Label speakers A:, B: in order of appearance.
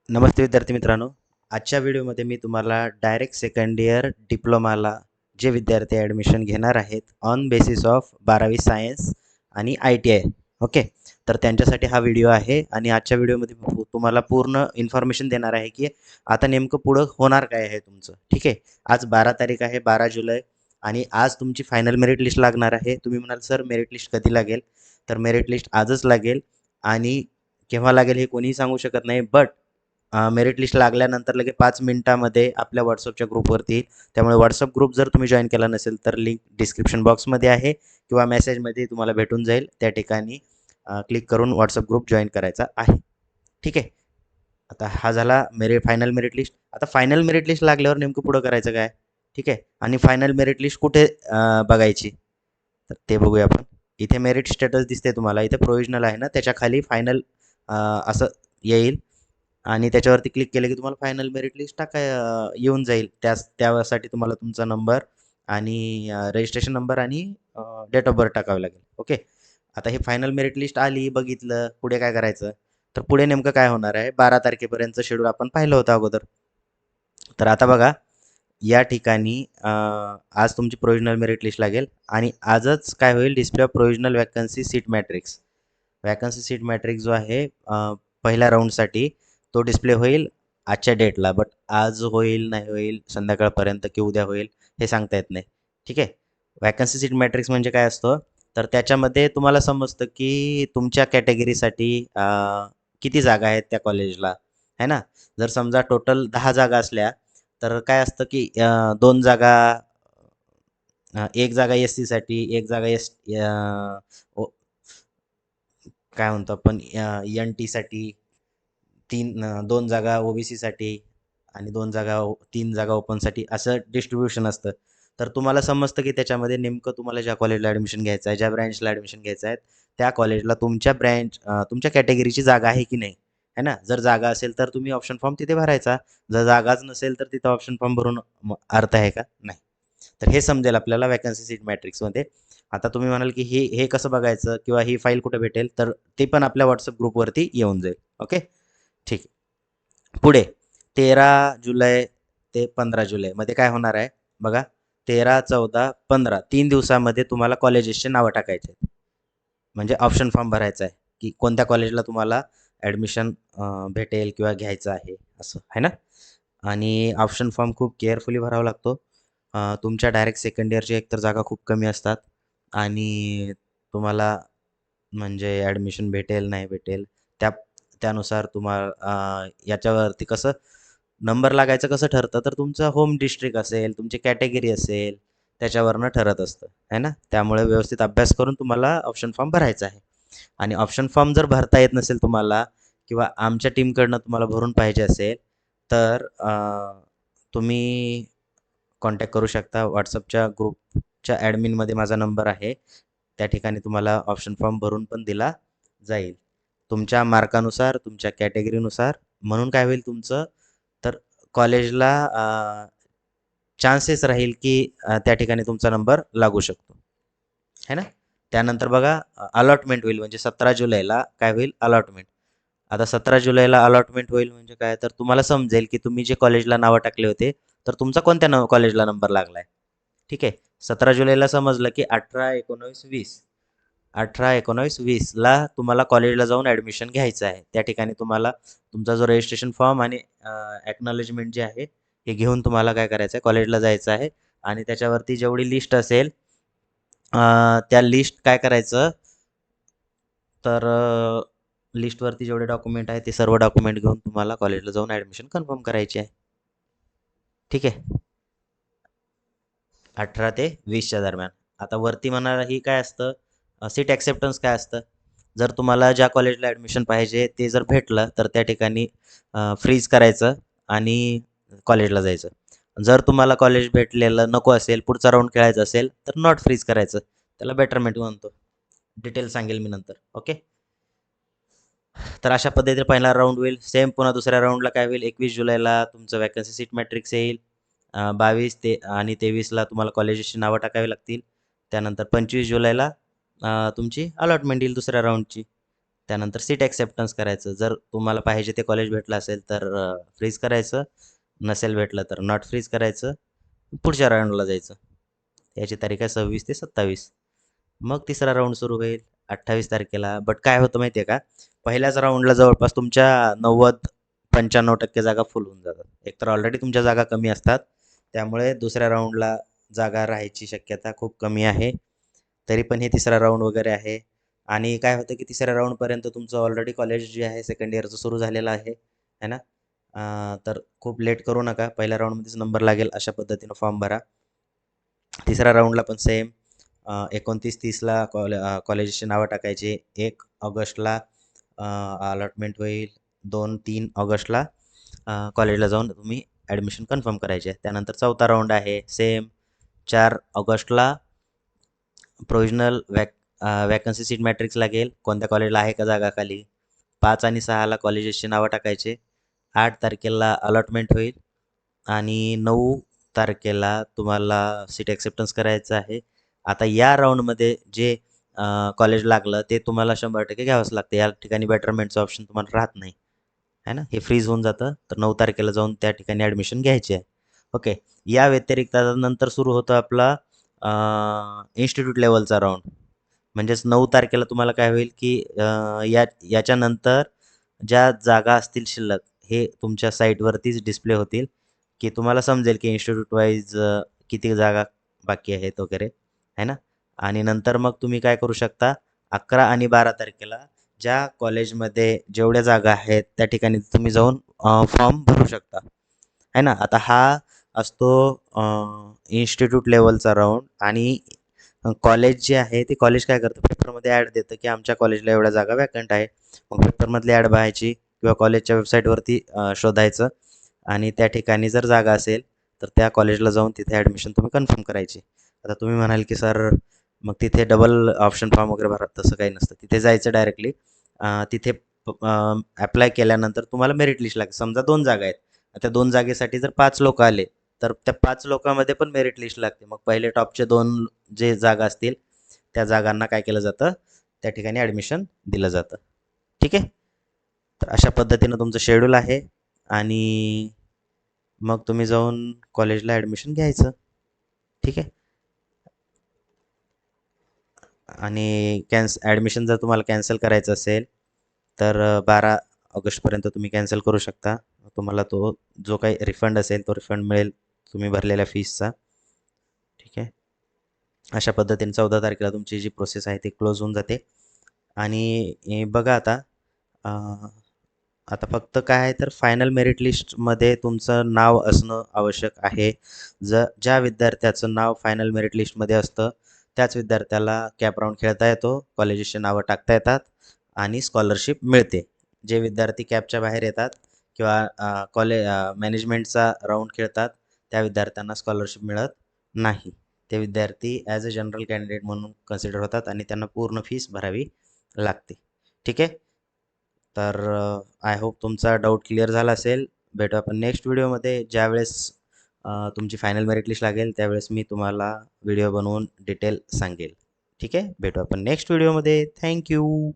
A: नमस्ते विद्यार्थी मित्रांनो. आजच्या व्हिडिओमध्ये मी तुम्हाला डायरेक्ट सेकंड इयर डिप्लोमाला जे विद्यार्थी ॲडमिशन घेणार आहेत ऑन बेसिस ऑफ 12वी सायन्स आणि ITI. ओके. तर त्यांच्यासाठी हा व्हिडिओ आहे आणि आजच्या व्हिडिओमध्ये तुम्हाला पूर्ण इन्फॉर्मेशन देणार आहे की आता नेमकं पुढं होणार काय आहे तुमचं. ठीक आहे. आज 12 तारीख आहे, 12 जुलै, आणि आज तुमची फायनल मेरिट लिस्ट लागणार आहे. तुम्ही म्हणाल सर मेरिट लिस्ट कधी लागेल? तर मेरिट लिस्ट आजच लागेल आणि केव्हा लागेल हे कोणीही सांगू शकत नाही. बट मेरिट लिस्ट लागल्यानंतर लगेच 5 मिनिटामध्ये आपल्या WhatsAppच्या ग्रुपवरती येईल. त्यामुळे WhatsApp ग्रुप जर तुम्ही जॉइन केला नसेल तर लिंक डिस्क्रिप्शन बॉक्समध्ये आहे किंवा मेसेजमध्ये तुम्हाला भेटून जाईल. त्या ठिकाणी क्लिक करून WhatsApp ग्रुप जॉइन करायचा आहे. ठीक आहे. आता हा झाला फायनल मेरिट लिस्ट. आता फायनल मेरिट लिस्ट लागल्यावर नेमकं पुढं करायचं काय? ठीक आहे. आणि फायनल मेरिट लिस्ट कुठे बघायची? तर ते बघूया आपण. इथे मेरिट स्टेटस दिसते तुम्हाला. इथे प्रोव्हिजनल आहे ना, त्याच्या खाली फायनल असं येईल आणि त्याच्यावरती क्लिक केलं की तुम्हाला फायनल मेरिट लिस्ट येऊन जाईल. त्यासाठी तुम्हाला तुमचा नंबर आणि रजिस्ट्रेशन नंबर आणि डेट ऑफ बर्थ टाकावे लागेल. ओके. आता हे फायनल मेरिट लिस्ट आली, बघितलं, पुढे काय करायचं? तर पुढे नेमकं काय होणार आहे? 12 तारखेपर्यंतचं शेड्यूल आपण पाहिलं होतं अगोदर. तर आता बघा, या ठिकाणी आज तुमची प्रोव्हिजनल मेरिट लिस्ट लागेल आणि आजच काय होईल? Display of provisional vacancy seat matrix. Vacancy seat matrix जो आहे पहिल्या राऊंडसाठी तो डिस्प्ले होईल आजच्या डेटला. बट आज होईल, नाही होईल, संध्याकाळपर्यंत की उद्या होईल हे सांगता येत नाही. ठीक आहे. वॅकन्सी सीट मॅट्रिक्स म्हणजे काय असतं? तर त्याच्यामध्ये तुम्हाला समजतं की तुमच्या कॅटेगरीसाठी किती जागा आहेत त्या कॉलेजला, है ना? जर समजा टोटल 10 जागा असल्या तर काय असतं की 2 जागा, एक जागा SC साठी, एक जागा काय म्हणतो आपण NT साठी, 2 जागा OBC साठी आणि 3 जागा ओपनसाठी, असं डिस्ट्रीब्युशन असतं. तर तुम्हाला समजतं की त्याच्यामध्ये नेमकं तुम्हाला ज्या कॉलेजला ॲडमिशन घ्यायचं आहे, ज्या ब्रँचला ॲडमिशन घ्यायचं आहे, त्या कॉलेजला तुमच्या कॅटेगरीची जागा आहे की नाही, है ना? जर जागा असेल तर तुम्ही ऑप्शन फॉर्म तिथे भरायचा. जर जागाच नसेल तर तिथं ऑप्शन फॉर्म भरून अर्थ आहे का? नाही. तर हे समजेल आपल्याला वॅकन्सी सीट मॅट्रिक्समध्ये. आता तुम्ही म्हणाल की हे हे कसं बघायचं किंवा ही फाईल कुठे भेटेल? तर ते पण आपल्या WhatsApp ग्रुपवरती येऊन जाईल. ओके. ठीक आहे. पुढे 13 जुलै ते 15 जुलैमध्ये काय होणार आहे बघा. 13, 14, 15 3 दिवसामध्ये तुम्हाला कॉलेजेसचे नावं टाकायचे आहेत. म्हणजे ऑप्शन फॉर्म भरायचा आहे की कोणत्या कॉलेजला तुम्हाला ॲडमिशन भेटेल किंवा घ्यायचं आहे, असं आहे ना. आणि ऑप्शन फॉर्म खूप केअरफुली भरावा लागतो. तुमच्या डायरेक्ट सेकंड इयरच्या एकतर जागा खूप कमी असतात आणि तुम्हाला म्हणजे ॲडमिशन भेटेल, नाही भेटेल, त्या त्यानुसार तुम्हाला याच्यावरती कसं नंबर लागायचं कसं ठरतं? तर तुमचं होम डिस्ट्रिक्ट असेल, तुमची कॅटेगरी असेल, त्याच्यावरनं ठरत असतं, आहे ना. त्यामुळे व्यवस्थित अभ्यास करून तुम्हाला ऑप्शन फॉर्म भरायचा आहे. आणि ऑप्शन फॉर्म जर भरता येत नसेल तुम्हाला किंवा आमच्या टीमकडनं तुम्हाला भरून पाहिजे असेल तर तुम्ही कॉन्टॅक्ट करू शकता. WhatsAppच्या ग्रुपच्या ॲडमिनमध्ये माझा नंबर आहे. त्या ठिकाणी तुम्हाला ऑप्शन फॉर्म भरून पण दिला जाईल. तुमच्या मार्कानुसार, तुमच्या कॅटेगरीनुसार. म्हणून काय होईल तुमचं, तर कॉलेजला चान्सेस राहील की त्या ठिकाणी तुमचा नंबर लागू शकतो, है ना. त्यानंतर बघा अलॉटमेंट होईल. म्हणजे 17 जुलैला काय होईल? अलॉटमेंट. आता 17 जुलैला अलॉटमेंट होईल म्हणजे काय? तर तुम्हाला समजेल की तुम्ही जे कॉलेजला नावं टाकले होते तर तुमचा कोणत्या कॉलेजला नंबर लागला आहे. ठीक आहे. 17 जुलैला समजलं की 18, 19, 20, 18, 19, 20ला तुम्हाला कॉलेजला जाऊन ॲडमिशन घ्यायचं आहे. त्या ठिकाणी तुम्हाला तुमचा जो रजिस्ट्रेशन फॉर्म आणि ॲक्नॉलेजमेंट जे आहे हे घेऊन तुम्हाला काय करायचं आहे? कॉलेजला जायचं आहे आणि त्याच्यावरती जेवढी लिस्ट असेल त्या लिस्ट काय करायचं, तर लिस्टवरती जेवढे डॉक्युमेंट आहे ते सर्व डॉक्युमेंट घेऊन तुम्हाला कॉलेजला जाऊन ॲडमिशन कन्फर्म करायची आहे. ठीक आहे. 18 ते 20च्या दरम्यान. आता वरती म्हणाला ही काय असतं, सीट ॲक्सेप्टन्स काय असतं? जर तुम्हाला ज्या कॉलेजला ॲडमिशन पाहिजे ते जर भेटलं तर त्या ठिकाणी फ्रीज करायचं आणि कॉलेजला जायचं. जर तुम्हाला कॉलेज भेटलेलं नको असेल, पुढचा राऊंड खेळायचा असेल तर नॉट फ्रीज करायचं. त्याला बेटरमेंट म्हणतो. डिटेल सांगेल मी नंतर. ओके. तर अशा पद्धतीने पहिला राऊंड होईल. सेम पुन्हा दुसऱ्या राऊंडला काय होईल? 21 जुलैला तुमचं वॅकन्सी सीट मॅट्रिक्स येईल. 22 ते आणि 23ला तुम्हाला कॉलेजेसची नावं टाकावी लागतील. त्यानंतर 25 जुलैला तुमची अलॉटमेंट येईल दुसऱ्या राऊंडची. त्यानंतर सीट ॲक्सेप्टन्स करायचं. जर तुम्हाला पाहिजे ते कॉलेज भेटलं असेल तर फ्रीज करायचं, नसेल भेटलं तर नॉट फ्रीज करायचं, पुढच्या राऊंडला जायचं. याची तारीख आहे 26 ते 27. मग तिसरा राऊंड सुरू होईल 28 तारखेला. बट काय होतं माहिती आहे का, पहिल्याच राऊंडला जवळपास तुमच्या 90-95% जागा फुल होऊन जातात. एकतर ऑलरेडी तुमच्या जागा कमी असतात, त्यामुळे दुसऱ्या राऊंडला जागा राहायची शक्यता खूप कमी आहे. तरी पण हे तिसरा राऊंड वगैरे आहे. आणि काय होतं की तिसऱ्या राऊंडपर्यंत तुमचं ऑलरेडी कॉलेज जे आहे सेकंड इयरचं सुरू झालेलं आहे ना. तर खूप लेट करू नका. पहिल्या राऊंडमध्येच नंबर लागेल अशा पद्धतीनं फॉर्म भरा. तिसऱ्या राऊंडला पण सेम 29-30ला कॉलेजची नावं टाकायची. 1 ऑगस्टला अलॉटमेंट होईल. 2-3 ऑगस्टला कॉलेजला जाऊन तुम्ही ॲडमिशन कन्फर्म करायचे. त्यानंतर चौथा राऊंड आहे सेम 4 ऑगस्टला प्रोव्हिजनल वॅकन्सी सीट मॅट्रिक्स लागेल. कोणत्या कॉलेजला आहे का जागा खाली. 5 आणि 6ला कॉलेजेसची नावं टाकायचे. 8 तारखेला अलॉटमेंट होईल आणि 9 तारखेला तुम्हाला सीट ॲक्सेप्टन्स करायचं आहे. आता या राऊंडमध्ये जे कॉलेज लागलं ते तुम्हाला 100% घ्यावंच लागतं. या ठिकाणी बेटरमेंटचं ऑप्शन तुम्हाला राहत नाही, आहे ना. हे फ्रीज होऊन जातं. तर 9 तारखेला जाऊन त्या ठिकाणी ॲडमिशन घ्यायची आहे. ओके. या व्यतिरिक्त नंतर सुरू होतं आपला इन्स्टिट्यूट लेवलचा राऊंड. म्हणजेच 9 तारखेला तुम्हाला काय होईल की याच्यानंतर ज्या जागा असतील शिल्लक हे तुमच्या साईटवरतीच डिस्प्ले होतील, की तुम्हाला समजेल की इन्स्टिट्यूट वाईज किती जागा बाकी आहेत वगैरे, आहे ना. आणि नंतर मग तुम्ही काय करू शकता, 11 आणि 12 तारखेला ज्या कॉलेजमध्ये जेवढ्या जागा आहेत त्या ठिकाणी तुम्ही जाऊन फॉर्म भरू शकता, आहे ना. आता हा असतो इन्स्टिट्यूट लेवलचा राऊंड. आणि कॉलेज जे आहे ते कॉलेज काय करतं, पेपरमध्ये ॲड देतं की आमच्या कॉलेजला एवढ्या जागा वॅकंट आहे. मग पेपरमधली ॲड पाहायची किंवा कॉलेजच्या वेबसाईटवरती शोधायचं आणि त्या ठिकाणी जर जागा असेल तर त्या कॉलेजला जाऊन तिथे ॲडमिशन तुम्ही कन्फर्म करायची. आता तुम्ही म्हणाल की सर मग तिथे डबल ऑप्शन फॉर्म वगैरे भरा. तसं काही नसतं. तिथे जायचं डायरेक्टली. तिथे ॲप्लाय केल्यानंतर तुम्हाला मेरिट लिस्ट लागते. समजा 2 जागा आहेत. त्या 2 जागेसाठी जर 5 लोक आले तर त्या 5 लोकांमध्ये पण मेरिट लिस्ट लागते. मग पहिले टॉपचे 2 जे जागा असतील त्या जागांना काय केलं जातं, त्या ठिकाणी ॲडमिशन दिलं जातं. ठीक आहे. तर अशा पद्धतीनं तुमचं शेड्यूल आहे आणि मग तुम्ही जाऊन कॉलेजला ॲडमिशन घ्यायचं. ठीक आहे. आणि ॲडमिशन जर तुम्हाला कॅन्सल करायचं असेल तर 12 ऑगस्टपर्यंत तुम्ही कॅन्सल करू शकता. तुम्हाला तो जो काही रिफंड असेल तो रिफंड मिळेल तुम्ही भरलेल्या फीसचा. ठीक आहे. अशा पद्धतीने 14 तारखेला तुमची जी प्रोसेस आहे ती क्लोज होऊन जाते. आणि बघा आता अ, आता फक्त काय आहे तर फायनल मेरिट लिस्टमध्ये तुमचं नाव असणं आवश्यक आहे. ज्या विद्यार्थ्याचं नाव फायनल मेरिट लिस्टमध्ये असतं त्याच विद्यार्थ्याला कॅप राऊंड खेळता येतो, कॉलेजेसची नावं टाकता येतात आणि स्कॉलरशिप मिळते. जे विद्यार्थी कॅपच्या बाहेर येतात किंवा मॅनेजमेंटचा राऊंड खेळतात त्या विद्यार्थ्यांना स्कॉलरशिप मिळत नाही. ते विद्यार्थी ॲज अ जनरल कॅन्डिडेट म्हणून कन्सिडर होतात आणि त्यांना पूर्ण फीस भरावी लागते. ठीक आहे. तर आय होप तुमचा डाऊट क्लिअर झाला असेल. भेटू आपण नेक्स्ट व्हिडिओमध्ये. ज्यावेळेस तुमची फायनल मेरिट लिस्ट लागेल त्यावेळेस मी तुम्हाला व्हिडिओ बनवून डिटेल सांगेल. ठीक आहे. भेटू आपण नेक्स्ट व्हिडिओमध्ये. Thank you.